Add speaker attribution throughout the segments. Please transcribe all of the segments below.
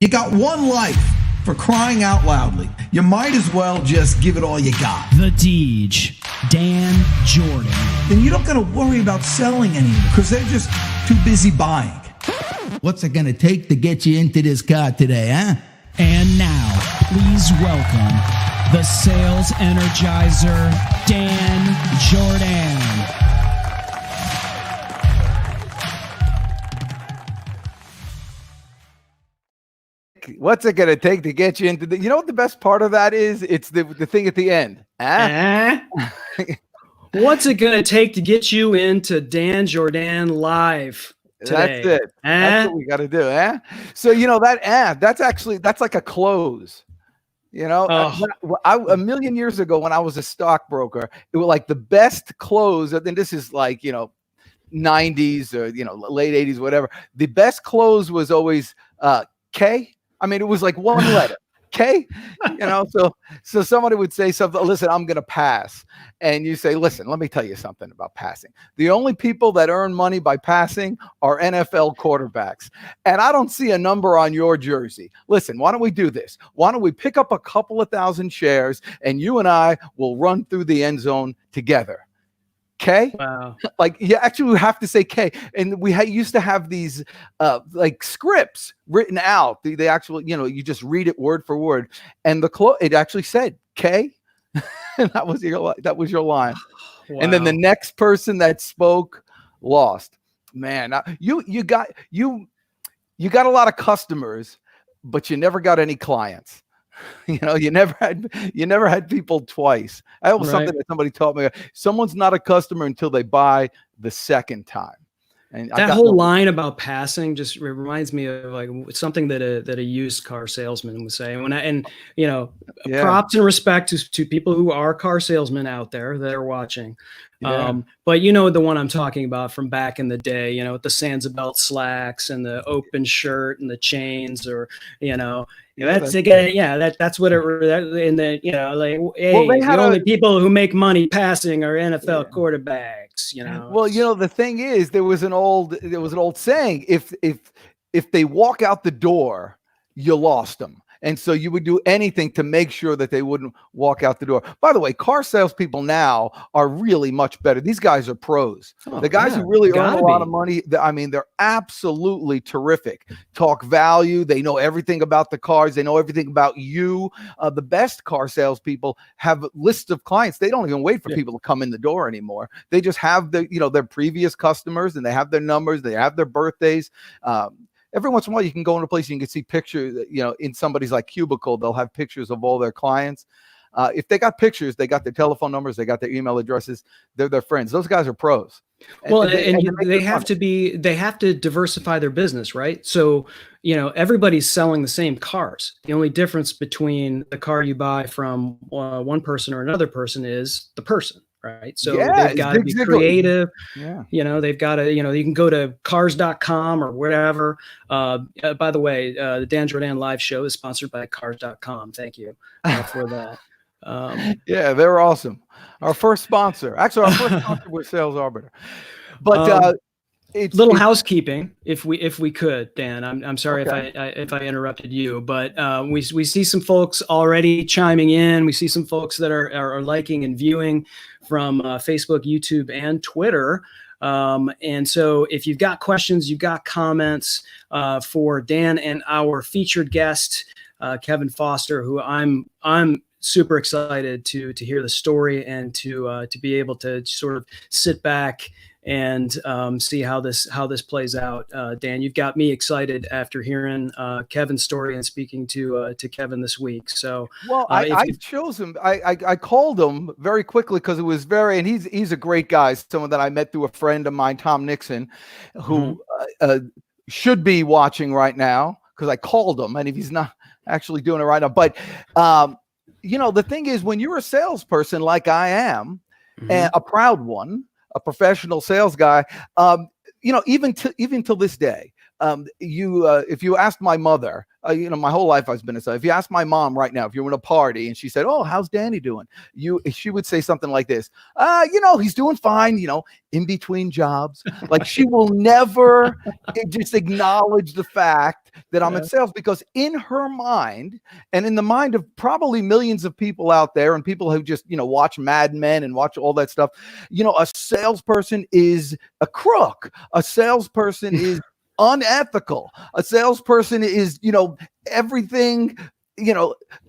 Speaker 1: You got one life, for crying out loudly. You might as well just give it all you got.
Speaker 2: The Deej, Dan Jourdan.
Speaker 1: Then you don't got to worry about selling anymore because they're just too busy buying. What's it going to take to get you into this car today, huh?
Speaker 2: And now, please welcome the sales energizer, Dan Jourdan.
Speaker 3: What's it gonna take to get you into the? You know what the best part of that is? It's the thing at the end.
Speaker 4: What's it gonna take to get you into Dan Jourdan live today?
Speaker 3: That's it. That's what we got to do. So you know that that's like a close. You know, a million years ago when I was a stockbroker, it was like the best close. And this is like 90s or late 80s, whatever. The best close was always K. I mean, it was like one letter, K, so somebody would say something, listen, I'm going to pass. And you say, listen, let me tell you something about passing. The only people that earn money by passing are NFL quarterbacks. And I don't see a number on your jersey. Listen, why don't we do this? Why don't we pick up a couple of thousand shares and you and I will run through the end zone together? K.
Speaker 4: Wow.
Speaker 3: Like you actually have to say K. And we used to have these like scripts written out. They actually, you just read it word for word. And it actually said K. And that was your line. Wow. And then the next person that spoke lost. Man, you got a lot of customers, but you never got any clients. You never had people twice. That was something that somebody taught me. Someone's not a customer until they buy the second time. And
Speaker 4: that whole line about passing just reminds me of like something that a used car salesman would say. Props and respect to people who are car salesmen out there that are watching. Yeah. But the one I'm talking about from back in the day, with the Sansa slacks and the open shirt and the chains, or that's again, that's what it. And then the only people who make money passing are NFL quarterbacks.
Speaker 3: Well, the thing is, there was an old saying: if they walk out the door, you lost them. And so you would do anything to make sure that they wouldn't walk out the door. By the way, car salespeople now are really much better. These guys are pros. The guys who really earn a lot of money, they're absolutely terrific. Talk value. They know everything about the cars. They know everything about you. The best car salespeople have lists of clients. They don't even wait for people to come in the door anymore. They just have their previous customers, and they have their numbers. They have their birthdays. Every once in a while, you can go in a place and you can see pictures, in somebody's like cubicle, they'll have pictures of all their clients. If they got pictures, they got their telephone numbers, they got their email addresses, they're their friends. Those guys are pros.
Speaker 4: They have to diversify their business, right? So, everybody's selling the same cars. The only difference between the car you buy from one person or another person is the person. Right. So they've got to be creative. Yeah. They've got to, you can go to cars.com or whatever. By the way, the Dan Jourdan live show is sponsored by cars.com. Thank you for that.
Speaker 3: They're awesome. Our first sponsor was Sales Arbiter. But it's
Speaker 4: housekeeping, if we could, Dan. I'm sorry if I interrupted you, but we see some folks already chiming in. We see some folks that are liking and viewing from Facebook, YouTube, and Twitter. And so if you've got questions, you've got comments for Dan and our featured guest, Kevin Foster, who I'm super excited to hear the story and to be able to sort of sit back and see how this plays out. Dan, you've got me excited after hearing Kevin's story and speaking to Kevin this week. So,
Speaker 3: I chose him. I called him very quickly because it was and he's a great guy. Someone that I met through a friend of mine, Tom Nixon, who should be watching right now because I called him, and if he's not actually doing it right now, but the thing is, when you're a salesperson like I am, and a proud one, a professional sales guy, even till this day, if you asked my mother, my whole life I've been a sales. If you ask my mom right now, if you're in a party and she said, "Oh, how's Danny doing?" She would say something like this: he's doing fine. In between jobs." Like, she will never just acknowledge the fact that I'm in sales, because in her mind, and in the mind of probably millions of people out there, and people who just watch Mad Men and watch all that stuff, a salesperson is a crook. A salesperson is unethical. A salesperson is, everything,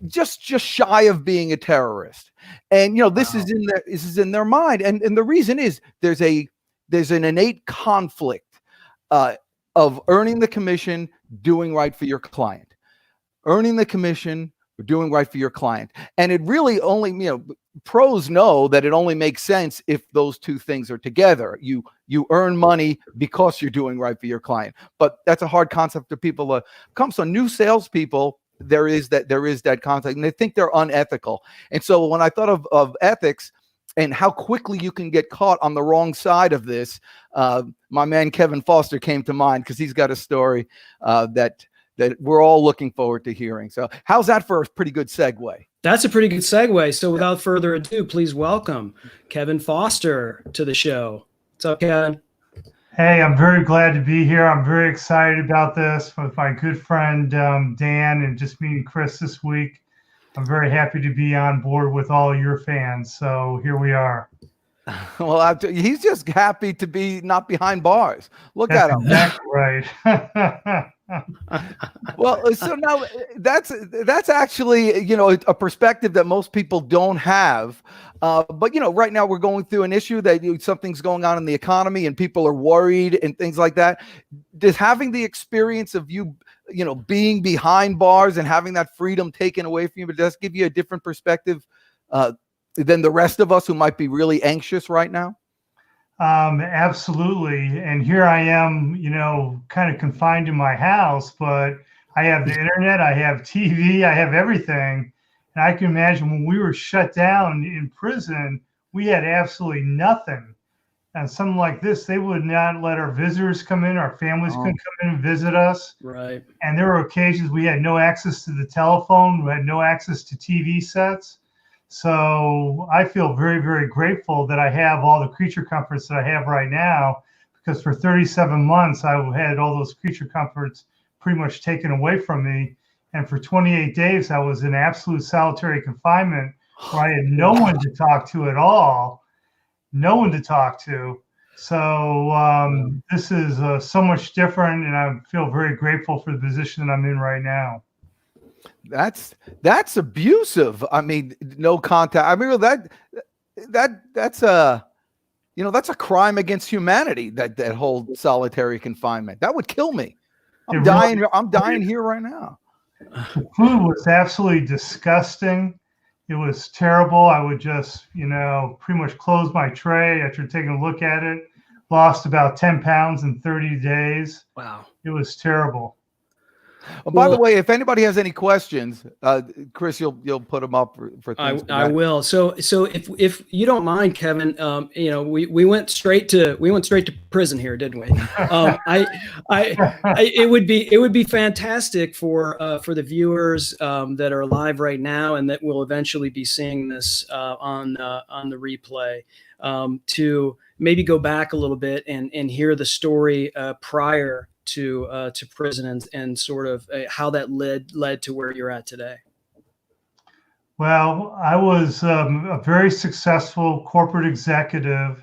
Speaker 3: just shy of being a terrorist. And this is in their mind. And the reason is there's an innate conflict of earning the commission, doing right for your client. Earning the commission, doing right for your client. And it really only, pros know that it only makes sense if those two things are together. You earn money because you're doing right for your client. But that's a hard concept for people to come. So new salespeople, there is that concept, and they think they're unethical. And so when I thought of ethics and how quickly you can get caught on the wrong side of this, my man Kevin Foster came to mind, because he's got a story that we're all looking forward to hearing. So how's that for a pretty good segue?
Speaker 4: That's a pretty good segue. So without further ado, please welcome Kevin Foster to the show. What's up, Kevin?
Speaker 5: Hey, I'm very glad to be here. I'm very excited about this with my good friend Dan, and just meeting Chris this week. I'm very happy to be on board with all your fans. So here we are.
Speaker 3: Well, he's just happy to be not behind bars. Look at him.
Speaker 5: Exactly right.
Speaker 3: Well, so now that's actually, a perspective that most people don't have. But, right now we're going through an issue that something's going on in the economy and people are worried and things like that. Does having the experience of being behind bars and having that freedom taken away from you, but does give you a different perspective than the rest of us who might be really anxious right now?
Speaker 5: Absolutely. And here I am, kind of confined in my house, but I have the internet, I have TV, I have everything. And I can imagine when we were shut down in prison, we had absolutely nothing. And something like this, they would not let our visitors come in. Our families couldn't come in and visit us.
Speaker 4: Right.
Speaker 5: And there were occasions we had no access to the telephone. We had no access to TV sets. So I feel very, very grateful that I have all the creature comforts that I have right now, because for 37 months, I had all those creature comforts pretty much taken away from me. And for 28 days, I was in absolute solitary confinement, where I had no one to talk to at all, no one to talk to. So this is so much different, and I feel very grateful for the position that I'm in right now.
Speaker 3: That's abusive. I mean, no contact. I mean, that's a crime against humanity. That whole solitary confinement, that would kill me. I'm dying here right now.
Speaker 5: The food was absolutely disgusting. It was terrible. I would just, pretty much close my tray after taking a look at it. Lost about 10 pounds in 30 days.
Speaker 4: Wow.
Speaker 5: It was terrible.
Speaker 3: Oh, by the way, if anybody has any questions, Chris, you'll put them up for things.
Speaker 4: I will. So if you don't mind, Kevin, we went straight to prison here, didn't we? It would be fantastic for the viewers that are live right now and that will eventually be seeing this on the replay, to maybe go back a little bit and hear the story prior to prison and sort of how that led to where you're at today.
Speaker 5: Well, I was a very successful corporate executive,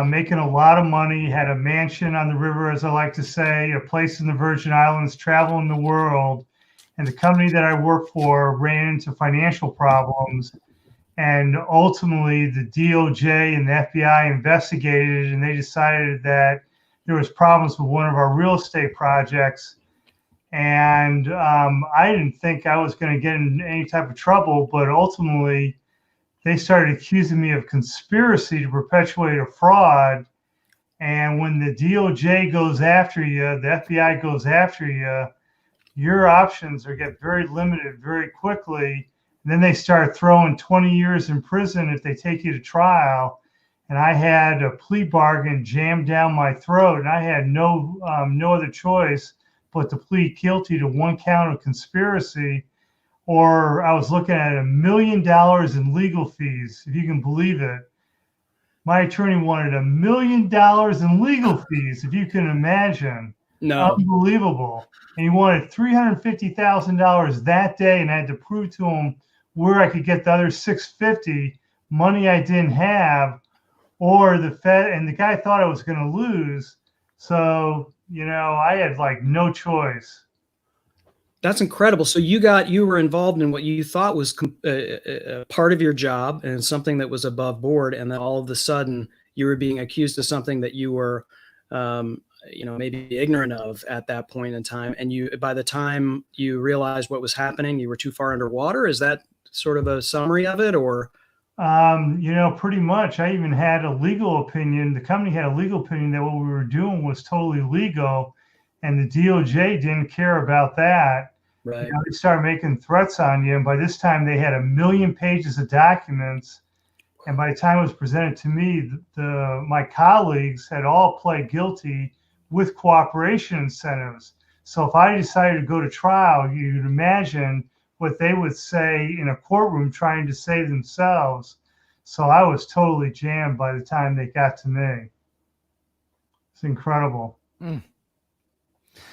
Speaker 5: making a lot of money, had a mansion on the river, as I like to say, a place in the Virgin Islands, traveling the world. And the company that I worked for ran into financial problems. And ultimately, the DOJ and the FBI investigated, and they decided that there was problems with one of our real estate projects. And I didn't think I was going to get in any type of trouble, but ultimately they started accusing me of conspiracy to perpetuate a fraud. And when the DOJ goes after you, the FBI goes after you, your options get very limited very quickly. And then they start throwing 20 years in prison if they take you to trial. and I had a plea bargain jammed down my throat, and I had no other choice but to plead guilty to 1 count of conspiracy, or I was looking at $1 million in legal fees, if you can believe it. My attorney wanted $1 million in legal fees, if you can imagine.
Speaker 4: No.
Speaker 5: Unbelievable. And he wanted $350,000 that day, and I had to prove to him where I could get the other $650, money I didn't have, or the Fed, and the guy thought I was going to lose. So, I had like no choice.
Speaker 4: That's incredible. So you were involved in what you thought was part of your job and something that was above board, and then all of a sudden you were being accused of something that you were, maybe ignorant of at that point in time. And by the time you realized what was happening, you were too far underwater. Is that sort of a summary of it, or?
Speaker 5: Pretty much. I even had a legal opinion. The company had a legal opinion that what we were doing was totally legal, and the DOJ didn't care about that.
Speaker 4: Right.
Speaker 5: They started making threats on you, and by this time they had 1 million pages of documents. And by the time it was presented to me, my colleagues had all pled guilty with cooperation incentives. So if I decided to go to trial, you'd imagine what they would say in a courtroom trying to save themselves. So I was totally jammed by the time they got to me. It's incredible.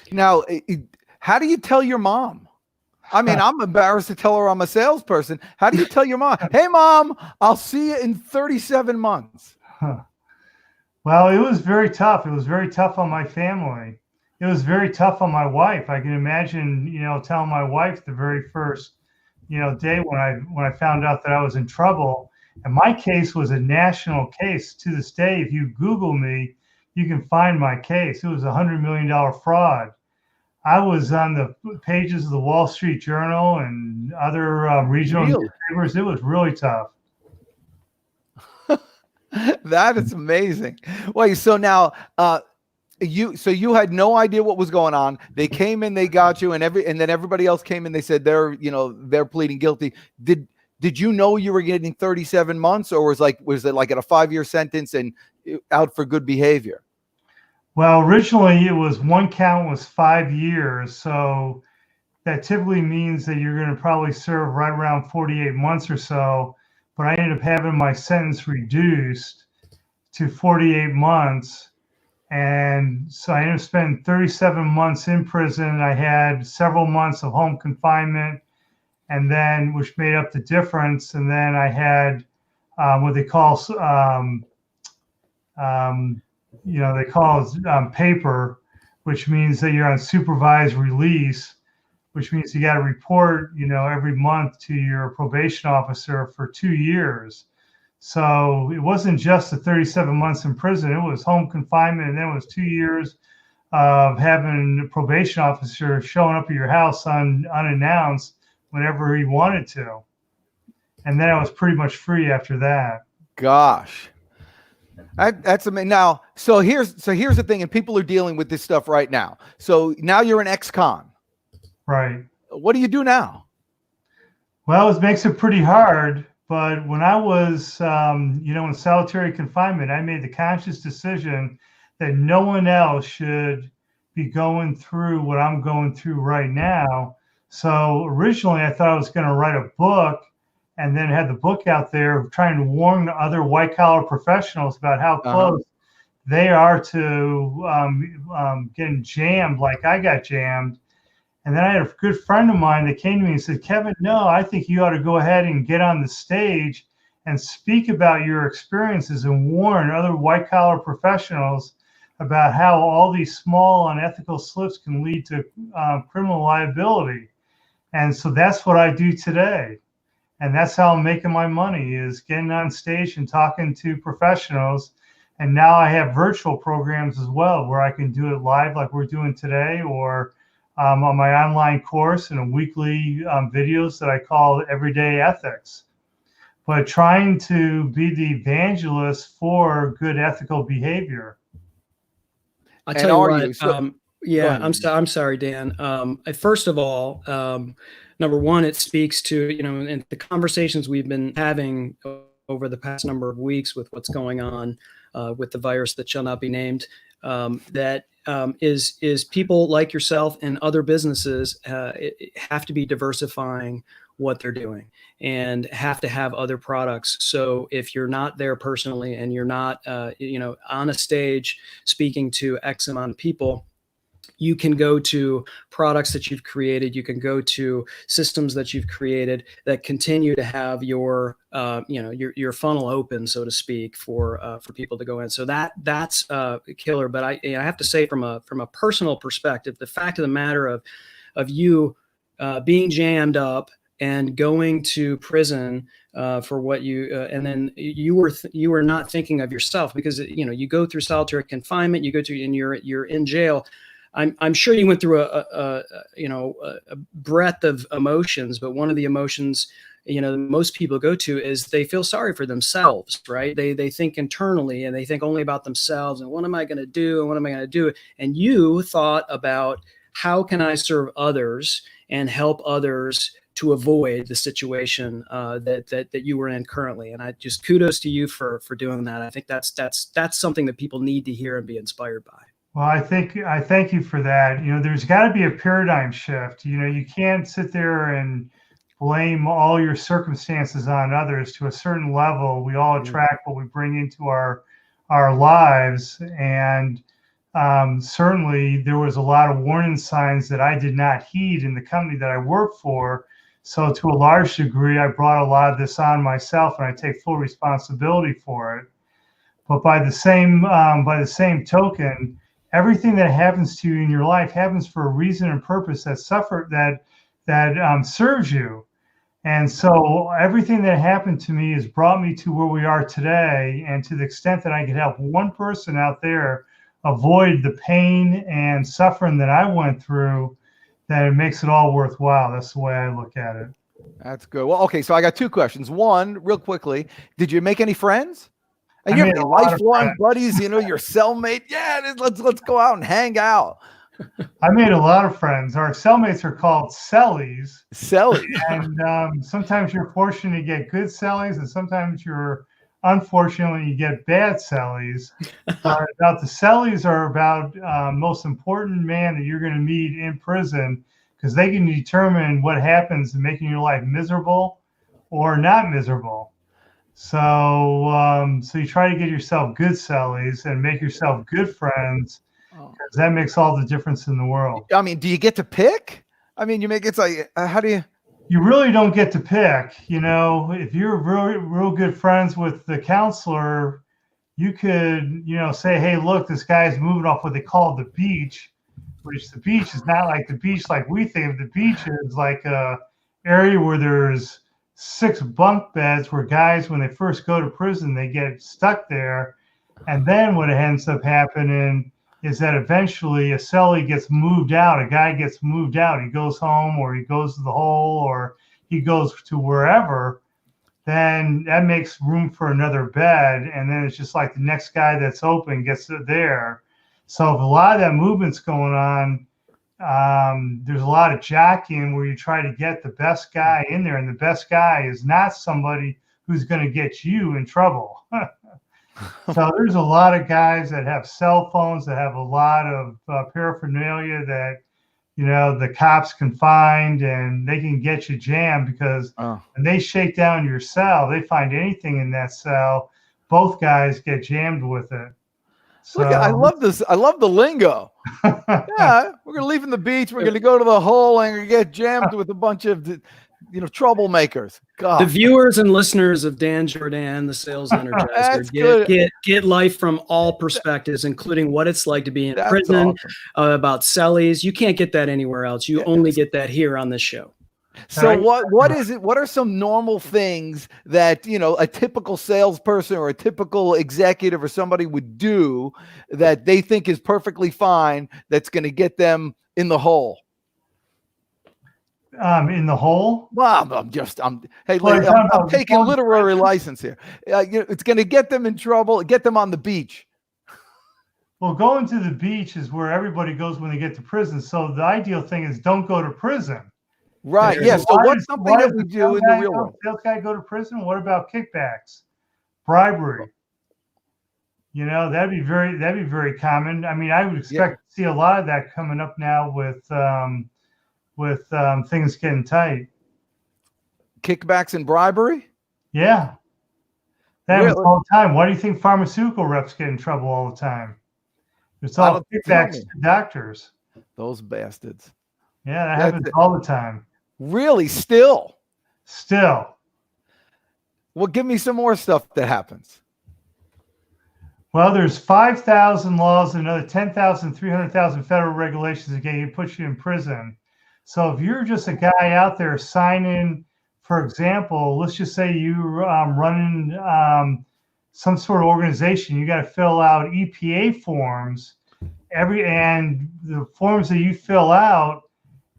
Speaker 3: Now, how do you tell your mom? I mean, I'm embarrassed to tell her I'm a salesperson. How do you tell your mom, hey, Mom, I'll see you in 37 months?
Speaker 5: Well, it was very tough. It was very tough on my family. It was very tough on my wife. I can imagine, telling my wife the very first, day when I found out that I was in trouble. And my case was a national case. To this day, if you Google me, you can find my case. It was a $100 million fraud. I was on the pages of the Wall Street Journal and other regional newspapers. It was really tough.
Speaker 3: That is amazing. Wait, so now you had no idea what was going on. They came in, they got you, and then everybody else came in. They said they're pleading guilty. Did you know you were getting 37 months, or was it like at a 5-year sentence and out for good behavior?
Speaker 5: Well, originally it was 1 count was 5 years. So that typically means that you're going to probably serve right around 48 months or so. But I ended up having my sentence reduced to 48 months. And so I ended up spending 37 months in prison. I had several months of home confinement, and then which made up the difference. And then I had what they call paper, which means that you're on supervised release, which means you got to report, every month to your probation officer for 2 years. So it wasn't just the 37 months in prison, it was home confinement, and then it was 2 years of having a probation officer showing up at your house unannounced whenever he wanted to. And then I was pretty much free after that.
Speaker 3: Gosh. That's amazing. Now, so here's the thing, and people are dealing with this stuff right now. So now you're an ex-con.
Speaker 5: Right.
Speaker 3: What do you do now?
Speaker 5: Well, it makes it pretty hard. But when I was, in solitary confinement, I made the conscious decision that no one else should be going through what I'm going through right now. So originally I thought I was going to write a book, and then had the book out there trying to warn other white-collar professionals about how close they are to getting jammed like I got jammed. And then I had a good friend of mine that came to me and said, Kevin, no, I think you ought to go ahead and get on the stage and speak about your experiences and warn other white-collar professionals about how all these small unethical slips can lead to criminal liability. And so that's what I do today. And that's how I'm making my money, is getting on stage and talking to professionals. And now I have virtual programs as well, where I can do it live like we're doing today, or on my online course and a weekly videos that I call Everyday Ethics. But trying to be the evangelist for good ethical behavior.
Speaker 4: I'll tell you what, I'm sorry, Dan. First of all, number one, it speaks to, in the conversations we've been having over the past number of weeks with what's going on with the virus that shall not be named, is people like yourself and other businesses have to be diversifying what they're doing and have to have other products. So if you're not there personally and you're not, on a stage speaking to X amount of people, you can go to products that you've created. You can go to systems that you've created that continue to have your funnel open, so to speak, for people to go in. So that's killer. But I have to say, from a personal perspective, the fact of the matter of you being jammed up and going to prison for what you and then you were not thinking of yourself, because you go through solitary confinement, you go to and you're in jail. I'm sure you went through a breadth of emotions, but one of the emotions most people go to is they feel sorry for themselves, right? They think internally and they think only about themselves and what am I going to do and what am I going to do? And you thought about, how can I serve others and help others to avoid the situation that you were in currently? And I just kudos to you for doing that. I think that's something that people need to hear and be inspired by.
Speaker 5: Well, I thank you for that. There's got to be a paradigm shift. You can't sit there and blame all your circumstances on others. To a certain level, we all attract what we bring into our lives. And certainly there was a lot of warning signs that I did not heed in the company that I work for. So to a large degree, I brought a lot of this on myself, and I take full responsibility for it. But by the same token, everything that happens to you in your life happens for a reason and purpose that serves you. And so everything that happened to me has brought me to where we are today. And to the extent that I could help one person out there avoid the pain and suffering that I went through, then it makes it all worthwhile. That's the way I look at it.
Speaker 3: That's good. Well, okay, so I got two questions. One, real quickly, did you make any friends? And you're lifelong buddies, your cellmate. Yeah, let's go out and hang out.
Speaker 5: I made a lot of friends. Our cellmates are called cellies.
Speaker 3: Cellies.
Speaker 5: And sometimes you're fortunate to get good cellies, and sometimes you're unfortunately you get bad cellies. About the cellies are about most important man that you're going to meet in prison, because they can determine what happens in making your life miserable or not miserable. So you try to get yourself good cellies and make yourself good friends, because that makes all the difference in the world.
Speaker 3: I mean, do you get to pick? I mean, it's like, how do you?
Speaker 5: You really don't get to pick. If you're real good friends with the counselor, you could, say, hey, look, this guy's moving off what they call the beach, which the beach is not like the beach like we think of. The beach is like a area where there's 6 bunk beds where guys, when they first go to prison, they get stuck there. And then what ends up happening is that eventually a cellie gets moved out. A guy gets moved out. He goes home, or he goes to the hole, or he goes to wherever. Then that makes room for another bed. And then it's just like the next guy that's open gets there. So if a lot of that movement's going on, there's a lot of jockeying where you try to get the best guy in there, and the best guy is not somebody who's going to get you in trouble. So there's a lot of guys that have cell phones, that have a lot of paraphernalia that the cops can find, and they can get you jammed, because when they shake down your cell, they find anything in that cell, both guys get jammed with it. So,
Speaker 3: look, I love this. I love the lingo. Yeah, we're gonna leave in the beach. We're gonna go to the hole and we're gonna get jammed with a bunch of, troublemakers. God.
Speaker 4: The viewers and listeners of Dan Jourdan, the Sales Energizer, get life from all perspectives, including what it's like to be in prison, awesome. About cellies. You can't get that anywhere else. You only get that here on this show.
Speaker 3: So what is it? What are some normal things that, a typical salesperson or a typical executive or somebody would do that they think is perfectly fine, that's going to get them in the hole?
Speaker 5: In the hole?
Speaker 3: Well, I'm taking literary license here. It's going to get them in trouble, get them on the beach.
Speaker 5: Well, going to the beach is where everybody goes when they get to prison. So the ideal thing is don't go to prison.
Speaker 3: Right. Yes. So what's something that we do in the real world?
Speaker 5: Sales guy go to prison? What about kickbacks? bribery. That'd be very common. I mean, I would expect to see a lot of that coming up now with things getting tight.
Speaker 3: Kickbacks and bribery?
Speaker 5: Yeah. That happens all the time. Why do you think pharmaceutical reps get in trouble all the time? It's all kickbacks to doctors.
Speaker 3: Those bastards.
Speaker 5: Yeah, that happens all the time.
Speaker 3: Really? Still? Well, give me some more stuff that happens.
Speaker 5: Well, there's 5,000 laws and another 10,000, 300,000 federal regulations that can put you in prison. So if you're just a guy out there signing, for example, let's just say you're running some sort of organization, you got to fill out EPA forms. And the forms that you fill out,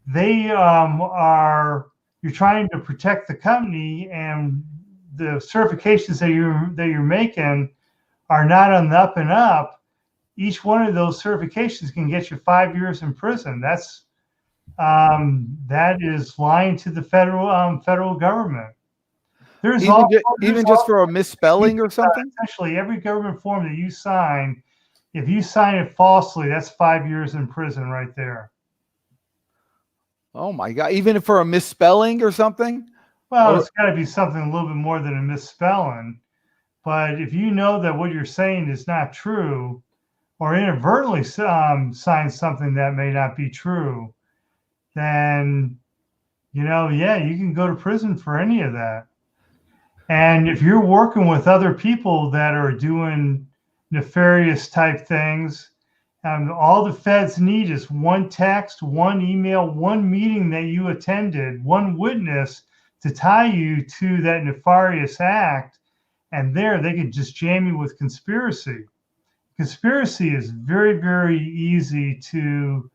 Speaker 5: they you're trying to protect the company, and the certifications that you're making are not on the up and up. Each one of those certifications can get you 5 years in prison. That is lying to the federal government. There's
Speaker 3: even just for a misspelling or something.
Speaker 5: Essentially, every government form that you sign, if you sign it falsely, that's 5 years in prison right there.
Speaker 3: Oh my God! Even for a misspelling or something.
Speaker 5: Well, it's got to be something a little bit more than a misspelling. But if you know that what you're saying is not true, or inadvertently sign something that may not be true, then, you can go to prison for any of that. And if you're working with other people that are doing nefarious type things, all the feds need is one text, one email, one meeting that you attended, one witness to tie you to that nefarious act. And they could just jam you with conspiracy. Conspiracy is very, very easy to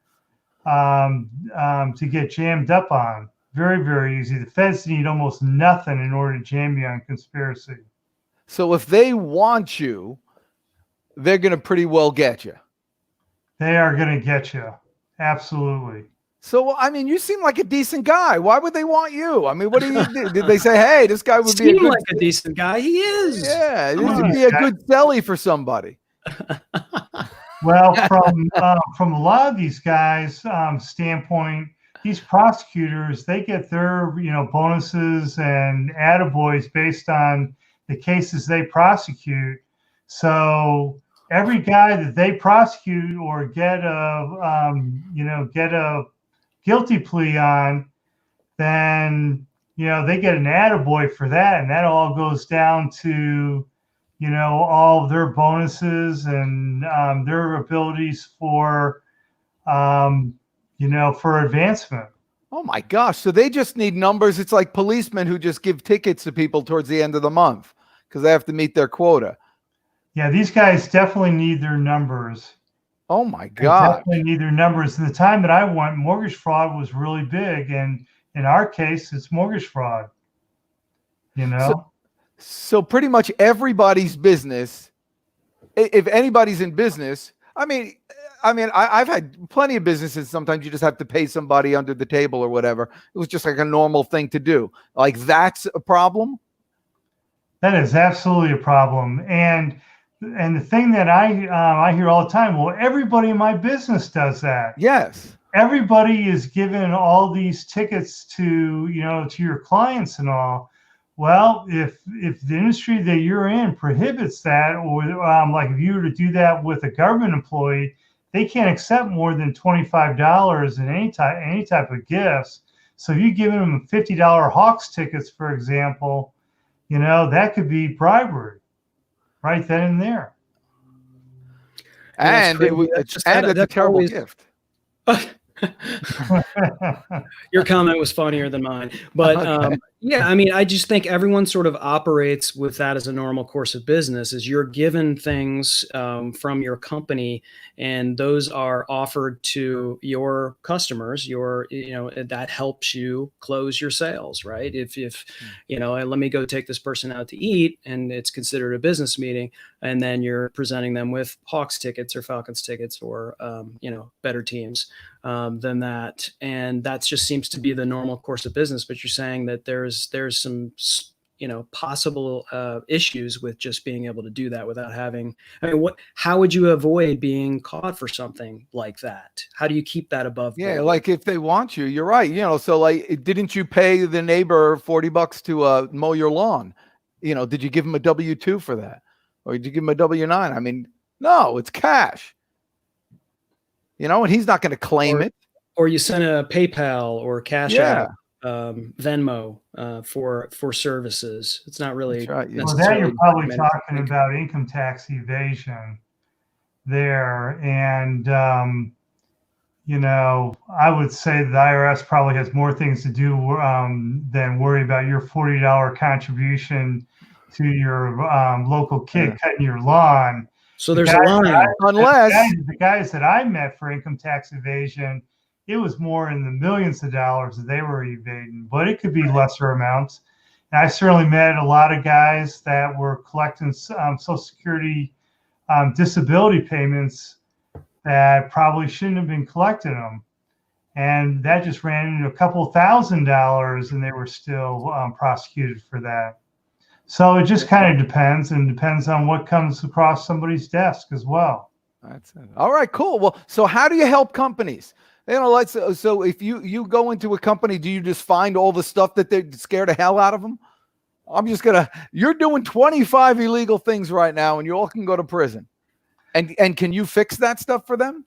Speaker 5: get jammed up on. Very, very easy. The feds need almost nothing in order to jam you on conspiracy.
Speaker 3: So if they want you, they're going to pretty well get you.
Speaker 5: They are going to get you. Absolutely.
Speaker 3: So, I mean, you seem like a decent guy. Why would they want you? I mean, what do you do? Did they say, hey, this guy would be
Speaker 4: a decent guy? He is.
Speaker 3: Yeah, this would be a good selly for somebody.
Speaker 5: Well, from a lot of these guys' standpoint, these prosecutors, they get their bonuses and attaboys based on the cases they prosecute. So every guy that they prosecute or get a guilty plea on, then they get an attaboy for that, and that all goes down to all of their bonuses and their abilities for advancement.
Speaker 3: Oh my gosh! So they just need numbers. It's like policemen who just give tickets to people towards the end of the month because they have to meet their quota.
Speaker 5: Yeah, these guys definitely need their numbers.
Speaker 3: Oh my God!
Speaker 5: Definitely need their numbers. In the time that I went, mortgage fraud was really big, and in our case, it's mortgage fraud.
Speaker 3: So pretty much everybody's business. If anybody's in business, I mean, I've had plenty of businesses. Sometimes you just have to pay somebody under the table or whatever. It was just like a normal thing to do. Like that's a problem.
Speaker 5: That is absolutely a problem. And the thing that I hear all the time, well, everybody in my business does that.
Speaker 3: Yes.
Speaker 5: Everybody is given all these tickets to your clients and all. Well, if the industry that you're in prohibits that, or like if you were to do that with a government employee, they can't accept more than $25 in any type of gifts. So if you're giving them $50 Hawks tickets, for example, that could be bribery right then and there.
Speaker 3: And that's a terrible gift.
Speaker 4: Your comment was funnier than mine, but yeah, I mean, I just think everyone sort of operates with that as a normal course of business. Is you're given things from your company, and those are offered to your customers. That helps you close your sales, right? If let me go take this person out to eat, and it's considered a business meeting, and then you're presenting them with Hawks tickets or Falcons tickets or better teams than that, and that just seems to be the normal course of business. But you're saying that there's some possible issues with just being able to do that without having. I mean, how would you avoid being caught for something like that? How do you keep that above
Speaker 3: Yeah,
Speaker 4: board?
Speaker 3: like if they want you, you're right. So like, didn't you pay the neighbor $40 to mow your lawn? Did you give him a W-2 for that, or did you give him a W-9? I mean, no, it's cash. And he's not going to claim it.
Speaker 4: Or you send a PayPal or Cash
Speaker 3: Yeah.
Speaker 4: App, Venmo for services. It's not really
Speaker 3: That's right, yeah.
Speaker 5: Well,
Speaker 4: necessarily.
Speaker 5: that you're probably talking about income tax evasion there. And, I would say the IRS probably has more things to do than worry about your $40 contribution to your local kid cutting your lawn.
Speaker 4: So there's a line.
Speaker 3: Unless
Speaker 5: the guys that I met for income tax evasion, it was more in the millions of dollars that they were evading, but it could be lesser amounts. And I certainly met a lot of guys that were collecting Social Security disability payments that probably shouldn't have been collecting them. And that just ran into a couple $1,000s, and they were still prosecuted for that. So it just kind of depends on what comes across somebody's desk as well.
Speaker 3: that's it. All right, cool. Well, so how do you help companies? So if you go into a company, do you just find all the stuff that they scare the hell out of them? You're doing 25 illegal things right now, and you all can go to prison. And can you fix that stuff for them?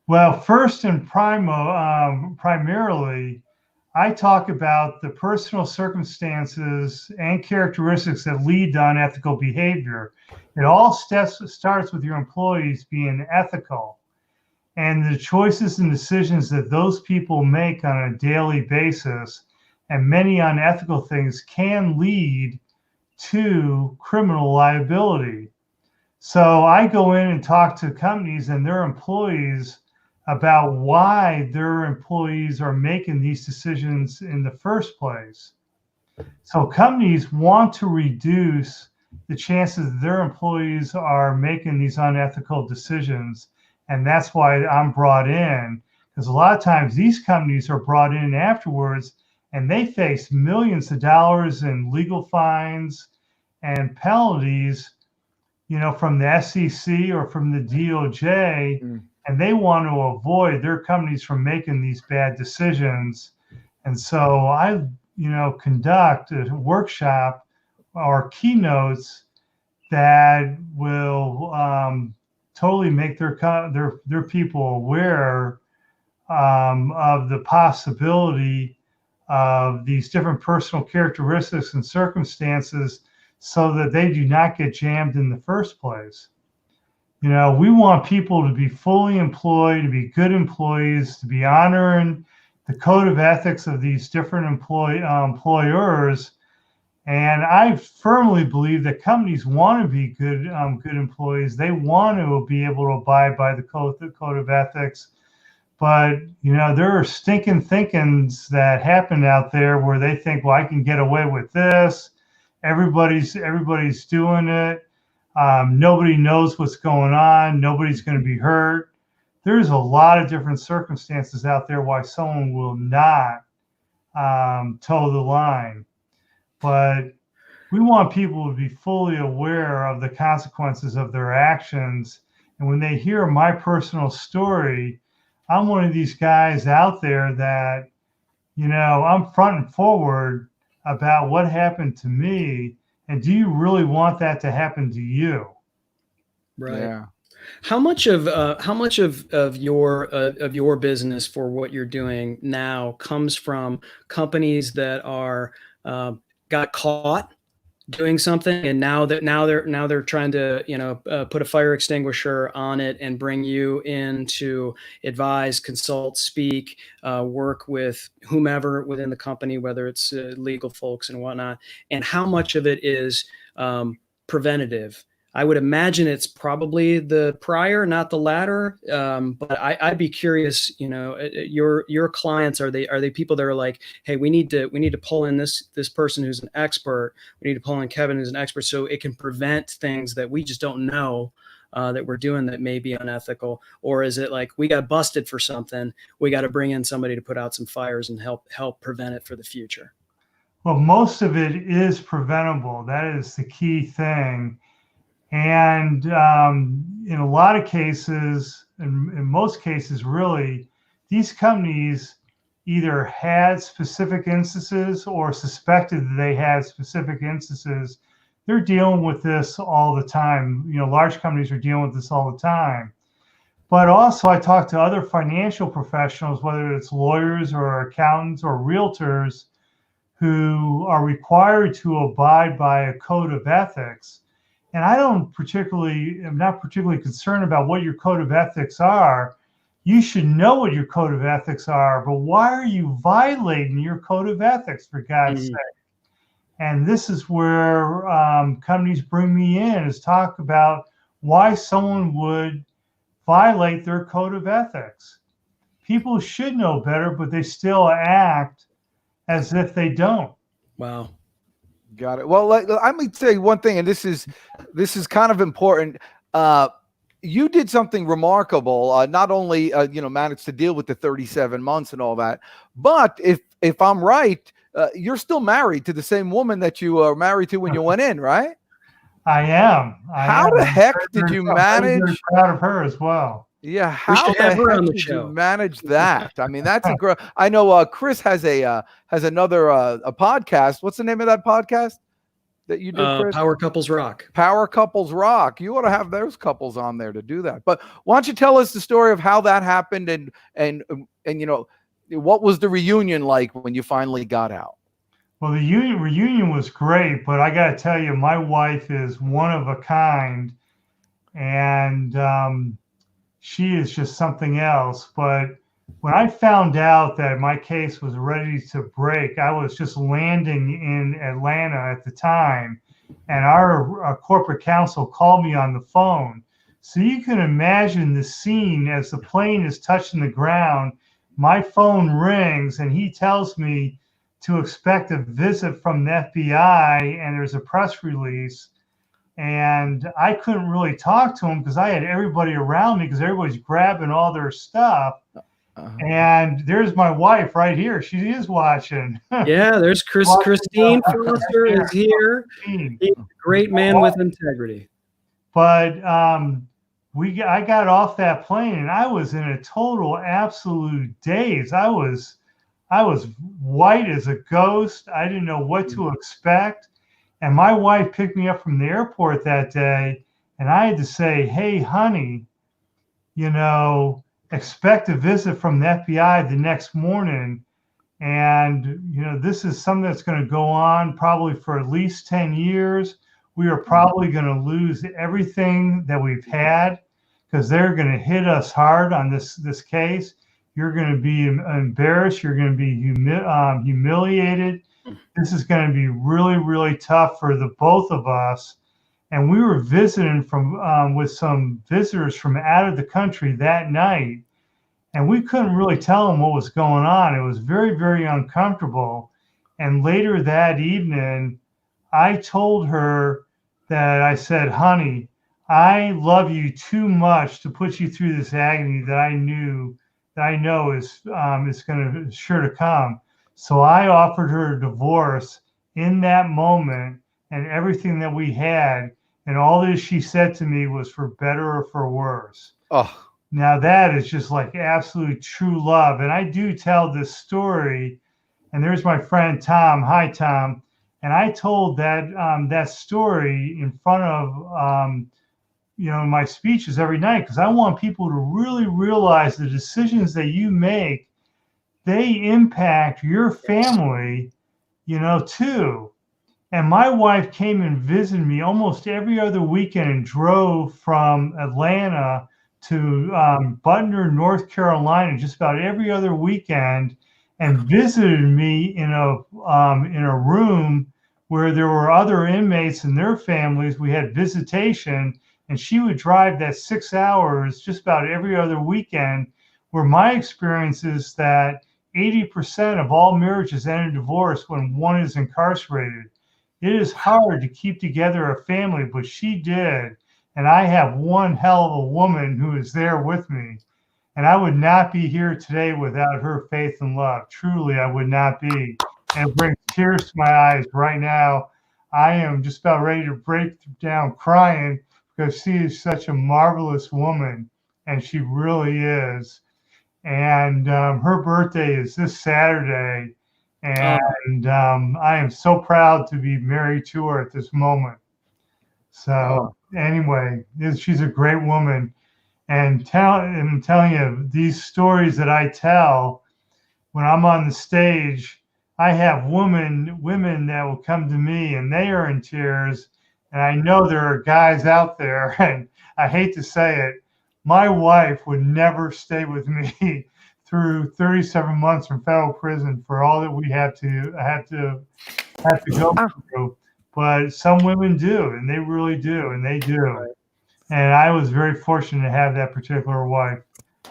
Speaker 5: Well, first and primarily, I talk about the personal circumstances and characteristics that lead to unethical behavior. It all starts with your employees being ethical, and the choices and decisions that those people make on a daily basis, and many unethical things can lead to criminal liability. So I go in and talk to companies and their employees about why their employees are making these decisions in the first place. So companies want to reduce the chances that their employees are making these unethical decisions. And that's why I'm brought in, because a lot of times these companies are brought in afterwards and they face millions of dollars in legal fines and penalties, from the SEC or from the DOJ. And they want to avoid their companies from making these bad decisions. And so I, conduct a workshop or keynotes that will totally make their people aware of the possibility of these different personal characteristics and circumstances, so that they do not get jammed in the first place. We want people to be fully employed, to be good employees, to be honoring the code of ethics of these different employers. And I firmly believe that companies want to be good employees. They want to be able to abide by the code of ethics. But, there are stinking thinkings that happen out there where they think, well, I can get away with this. Everybody's doing it. Nobody knows what's going on. Nobody's going to be hurt. There's a lot of different circumstances out there why someone will not toe the line. But we want people to be fully aware of the consequences of their actions. And when they hear my personal story, I'm one of these guys out there that, I'm front and forward about what happened to me, and do you really want that to happen to you?
Speaker 4: Right.
Speaker 3: Yeah.
Speaker 4: How much of your business for what you're doing now comes from companies that are got caught doing something, and now they're trying to put a fire extinguisher on it and bring you in to advise, consult, speak, work with whomever within the company, whether it's legal folks and whatnot, and how much of it is preventative? I would imagine it's probably the prior, not the latter. But I'd be curious. Your clients, are they people that are like, hey, we need to pull in this person who's an expert. We need to pull in Kevin who's an expert, so it can prevent things that we just don't know that we're doing that may be unethical? Or is it like, we got busted for something, we got to bring in somebody to put out some fires and help prevent it for the future?
Speaker 5: Well, most of it is preventable. That is the key thing. And in a lot of cases, in most cases, really, these companies either had specific instances or suspected that they had specific instances. They're dealing with this all the time. Large companies are dealing with this all the time. But also, I talk to other financial professionals, whether it's lawyers or accountants or realtors, who are required to abide by a code of ethics. And am not particularly concerned about what your code of ethics are. You should know what your code of ethics are, but why are you violating your code of ethics, for God's sake? And this is where companies bring me in, is talk about why someone would violate their code of ethics. People should know better, but they still act as if they don't.
Speaker 4: Wow.
Speaker 3: Got it. Well, let me say one thing, and this is kind of important. You did something remarkable. Not only managed to deal with the 37 months and all that, but if I'm right, you're still married to the same woman that you were married to when you went in, right?
Speaker 5: I am.
Speaker 3: How the heck did you manage?
Speaker 5: I'm very proud of her as well.
Speaker 3: Yeah, how
Speaker 4: should have
Speaker 3: the
Speaker 4: her
Speaker 3: heck
Speaker 4: on the
Speaker 3: did
Speaker 4: show.
Speaker 3: you manage that? I mean, that's incredible. I know Chris has another a podcast. What's the name of that podcast that you did, Chris?
Speaker 4: Power Couples Rock.
Speaker 3: Power Couples Rock. You ought to have those couples on there to do that. But why don't you tell us the story of how that happened and what was the reunion like when you finally got out?
Speaker 5: Well, the reunion was great, but I got to tell you, my wife is one of a kind, and she is just something else. But when I found out that my case was ready to break, I was just landing in Atlanta at the time, and our corporate counsel called me on the phone. So you can imagine the scene as the plane is touching the ground. My phone rings, and he tells me to expect a visit from the FBI, and there's a press release. And I couldn't really talk to him because I had everybody around me, because everybody's grabbing all their stuff. And there's my wife right here. She is watching.
Speaker 4: Yeah, there's Christine Foster is here. He's a great man with integrity.
Speaker 5: But I got off that plane, and I was in a total absolute daze. I was white as a ghost. I didn't know what to expect. And my wife picked me up from the airport that day, and I had to say, hey, honey, expect a visit from the FBI the next morning. And, this is something that's going to go on probably for at least 10 years. We are probably going to lose everything that we've had, because they're going to hit us hard on this case. You're going to be embarrassed. You're going to be humiliated. This is going to be really, really tough for the both of us. And we were visiting with some visitors from out of the country that night, and we couldn't really tell them what was going on. It was very, very uncomfortable. And later that evening, I told her that I said, honey, I love you too much to put you through this agony that I know is going to sure to come. So I offered her a divorce in that moment, and everything that we had, and all that she said to me was for better or for worse.
Speaker 3: Oh,
Speaker 5: now that is just like absolute true love. And I do tell this story, and there's my friend Tom. Hi, Tom. And I told that story in front of my speeches every night, because I want people to really realize the decisions that you make, they impact your family, too. And my wife came and visited me almost every other weekend and drove from Atlanta to Butner, North Carolina, just about every other weekend, and visited me in a room where there were other inmates and their families. We had visitation, and she would drive that 6 hours just about every other weekend, where my experience is that 80% of all marriages end in divorce when one is incarcerated. It is hard to keep together a family, but she did. And I have one hell of a woman who is there with me. And I would not be here today without her faith and love. Truly, I would not be. and it brings tears to my eyes right now. I am just about ready to break down crying because she is such a marvelous woman, and she really is. And her birthday is this Saturday, and I am so proud to be married to her at this moment. So anyway, she's a great woman, and I'm telling you, these stories that I tell when I'm on the stage, I have women that will come to me and they are in tears, and I know there are guys out there, and I hate to say it, my wife would never stay with me through 37 months in federal prison for all that we have to go through. But some women do, and they really do, and they do. Right. And I was very fortunate to have that particular wife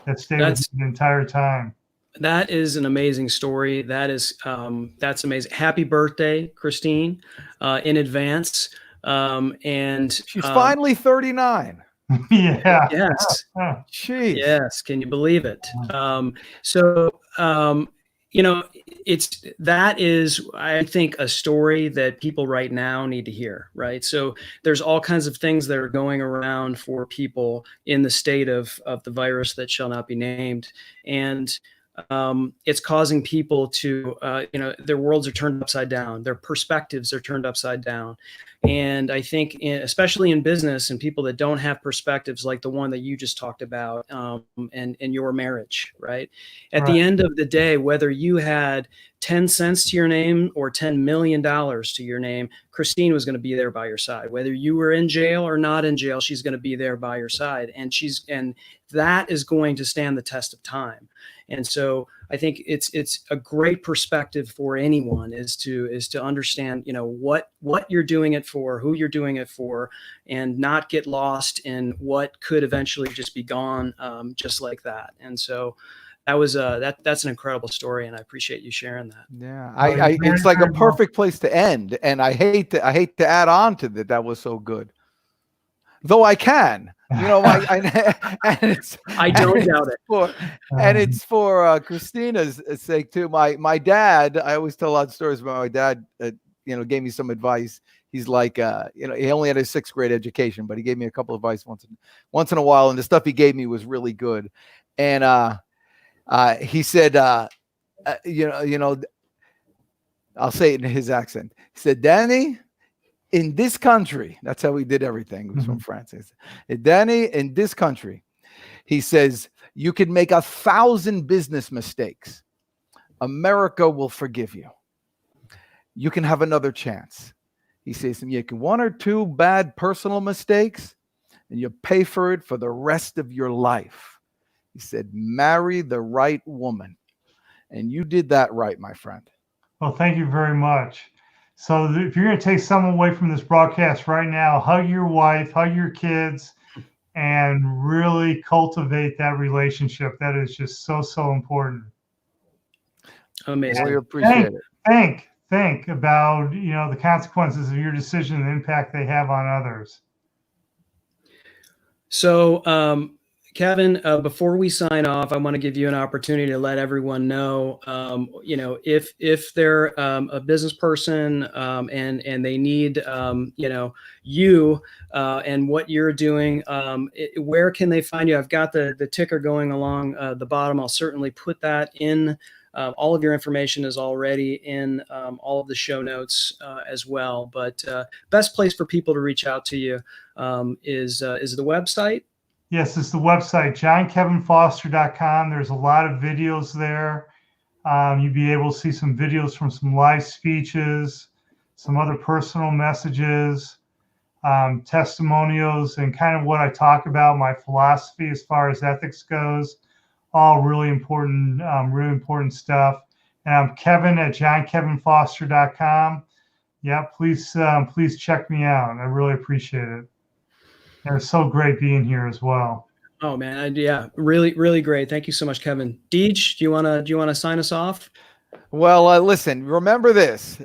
Speaker 5: that stayed with me the entire time.
Speaker 4: That is an amazing story. That's amazing. Happy birthday, Christine, in advance. And
Speaker 3: she's finally 39.
Speaker 5: Yeah.
Speaker 4: Yes.
Speaker 3: Jeez.
Speaker 4: Yes. Can you believe it? That is, I think, a story that people right now need to hear, right? So there's all kinds of things that are going around for people in the state of the virus that shall not be named. And it's causing people to, their worlds are turned upside down. Their perspectives are turned upside down. And I think, especially in business and people that don't have perspectives like the one that you just talked about, and your marriage, right? At the end of the day, whether you had 10 cents to your name or $10 million to your name, Christine was going to be there by your side. Whether you were in jail or not in jail, she's going to be there by your side. And that is going to stand the test of time. And so I think it's a great perspective for anyone is to understand, what you're doing it for, who you're doing it for, and not get lost in what could eventually just be gone, just like that. And so that was that's an incredible story, and I appreciate you sharing that.
Speaker 3: Yeah, it's like a perfect place to end, and I hate to add on to that. That was so good. Though I can, and
Speaker 4: I don't doubt it.
Speaker 3: It's for Christina's sake too. My dad, I always tell a lot of stories about my dad. Gave me some advice. He's like, he only had a 6th grade education, but he gave me a couple of advice once in a while, and the stuff he gave me was really good. And he said, I'll say it in his accent. He said, Danny, in this country, that's how he did everything. He was from France. He said, Danny, in this country, he says, you can make 1,000 business mistakes. America will forgive you. You can have another chance. He says, you can 1 or 2 bad personal mistakes, and you pay for it for the rest of your life. He said, marry the right woman. And you did that right, my friend.
Speaker 5: Well, thank you very much. So if you're going to take someone away from this broadcast right now, hug your wife, hug your kids, and really cultivate that relationship. That is just so, so important.
Speaker 4: Amazing.
Speaker 3: We appreciate it.
Speaker 5: Think about, the consequences of your decision and the impact they have on others.
Speaker 4: So, Kevin, before we sign off, I want to give you an opportunity to let everyone know, if they're a business person and they need, you and what you're doing, where can they find you? I've got the ticker going along the bottom. I'll certainly put that in. All of your information is already in all of the show notes as well. But best place for people to reach out to you is the website.
Speaker 5: Yes, it's the website, johnkevinfoster.com. There's a lot of videos there. You'll be able to see some videos from some live speeches, some other personal messages, testimonials, and kind of what I talk about, my philosophy as far as ethics goes. All really important stuff. And I'm Kevin at johnkevinfoster.com. Yeah, please check me out. I really appreciate it. And it's so great being here as well.
Speaker 4: Oh man, yeah, really, really great. Thank you so much, Kevin. Deej, do you wanna sign us off?
Speaker 3: Well, listen. Remember this.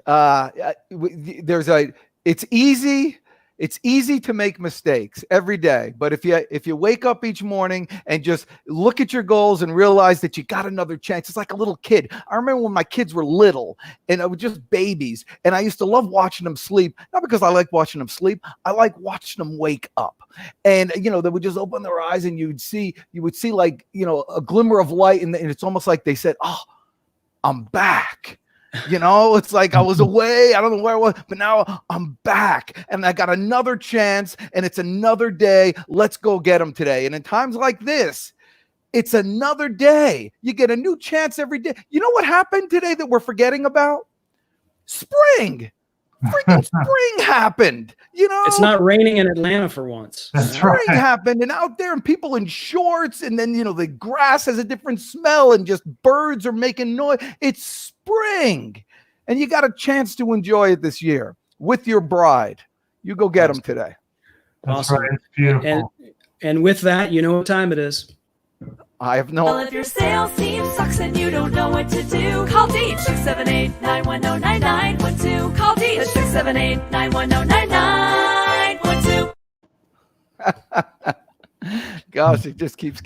Speaker 3: It's easy It's easy to make mistakes every day, but if you wake up each morning and just look at your goals and realize that you got another chance, it's like a little kid. I remember when my kids were little and I was just babies, and I used to love watching them sleep, not because I like watching them sleep, I like watching them wake up. And they would just open their eyes, and you would see like a glimmer of light, and it's almost like they said, "Oh, I'm back." It's like I was away. I don't know where I was, but now I'm back and I got another chance, and it's another day. Let's go get them today. And in times like this, it's another day. You get a new chance every day. You know what happened today that we're forgetting about? Spring. Freaking spring happened.
Speaker 4: It's not raining in Atlanta for once.
Speaker 5: That's
Speaker 3: Spring
Speaker 5: right.
Speaker 3: happened, and out there, and people in shorts, and then the grass has a different smell, and just birds are making noise. It's spring, and you got a chance to enjoy it this year with your bride. You go get them today.
Speaker 5: That's
Speaker 4: Awesome.
Speaker 5: right. It's beautiful.
Speaker 4: And with that, you know what time it is.
Speaker 3: I have
Speaker 6: Well,
Speaker 3: no.
Speaker 6: if your sales team sucks and you don't know what to do, call Deej 678-910-9912. Call Deej 678-910-9912.
Speaker 3: Gosh, it just keeps getting.